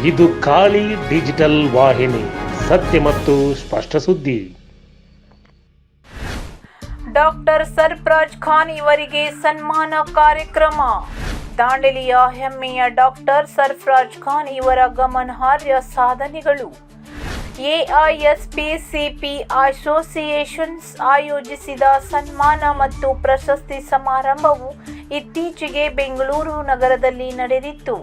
ಇದು ಖಾಲಿ ಡಿಜಿಟಲ್ ವಾಹಿನಿ, ಸತ್ಯ ಮತ್ತು ಸ್ಪಷ್ಟ ಸುದ್ದಿ. ಡಾಕ್ಟರ್ ಸರ್ಫರಾಜ್ ಖಾನ್ ಇವರಿಗೆ ಸನ್ಮಾನ ಕಾರ್ಯಕ್ರಮ. ದಾಂಡೇಲಿಯ ಹೆಮ್ಮೆಯ ಡಾಕ್ಟರ್ ಸರ್ಫರಾಜ್ ಖಾನ್ ಇವರ ಗಮನಾರ್ಹ ಸಾಧನೆಗಳು. ಎಐಎಸ್ಪಿಸಿಪಿ ಅಸೋಸಿಯೇಷನ್ಸ್ ಆಯೋಜಿಸಿದ ಸನ್ಮಾನ ಮತ್ತು ಪ್ರಶಸ್ತಿ ಸಮಾರಂಭವು ಇತ್ತೀಚೆಗೆ ಬೆಂಗಳೂರು ನಗರದಲ್ಲಿ ನಡೆದಿತ್ತು.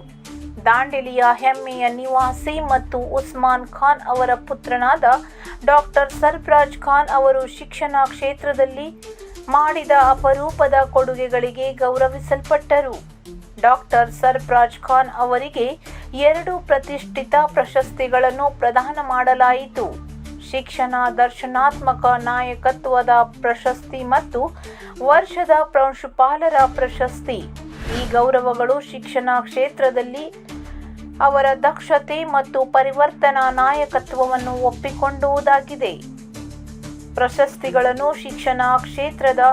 ದಾಂಡೇಲಿಯ ಹೆಮ್ಮೆಯ ನಿವಾಸಿ ಮತ್ತು ಉಸ್ಮಾನ್ ಖಾನ್ ಅವರ ಪುತ್ರನಾದ ಡಾಕ್ಟರ್ ಸರ್ಫರಾಜ್ ಖಾನ್ ಅವರು ಶಿಕ್ಷಣ ಕ್ಷೇತ್ರದಲ್ಲಿ ಮಾಡಿದ ಅಪರೂಪದ ಕೊಡುಗೆಗಳಿಗೆ ಗೌರವಿಸಲ್ಪಟ್ಟರು. ಡಾಕ್ಟರ್ ಸರ್ಫರಾಜ್ ಖಾನ್ ಅವರಿಗೆ 2 ಪ್ರತಿಷ್ಠಿತ ಪ್ರಶಸ್ತಿಗಳನ್ನು ಪ್ರದಾನ ಮಾಡಲಾಯಿತು. ಶಿಕ್ಷಣ ದರ್ಶನಾತ್ಮಕ ನಾಯಕತ್ವದ ಪ್ರಶಸ್ತಿ ಮತ್ತು ವರ್ಷದ ಪ್ರಾಂಶುಪಾಲರ ಪ್ರಶಸ್ತಿ. ಈ ಗೌರವಗಳು ಶಿಕ್ಷಣ ಕ್ಷೇತ್ರದಲ್ಲಿ ಅವರ ದಕ್ಷತೆ ಮತ್ತು ಪರಿವರ್ತನಾ ನಾಯಕತ್ವವನ್ನು ಒಪ್ಪಿಕೊಂಡುವುದಾಗಿದೆ. ಪ್ರಶಸ್ತಿಗಳನ್ನು ಶಿಕ್ಷಣ ಕ್ಷೇತ್ರದ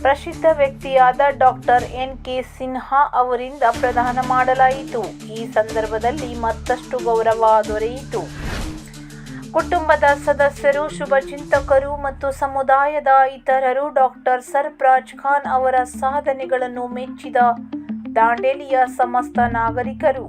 ಪ್ರಸಿದ್ಧ ವ್ಯಕ್ತಿಯಾದ ಡಾಕ್ಟರ್ ಎನ್.ಕೆ. ಸಿನ್ಹಾ ಅವರಿಂದ ಪ್ರದಾನ ಮಾಡಲಾಯಿತು. ಈ ಸಂದರ್ಭದಲ್ಲಿ ಮತ್ತಷ್ಟು ಗೌರವ ದೊರೆಯಿತು. ಕುಟುಂಬದ ಸದಸ್ಯರು, ಶುಭಚಿಂತಕರು ಮತ್ತು ಸಮುದಾಯದ ಇತರರು ಡಾಕ್ಟರ್ ಸರ್ಫರಾಜ್ ಖಾನ್ ಅವರ ಸಾಧನೆಗಳನ್ನು ಮೆಚ್ಚಿದ ದಾಂಡೇಲಿಯ ಸಮಸ್ತ ನಾಗರಿಕರು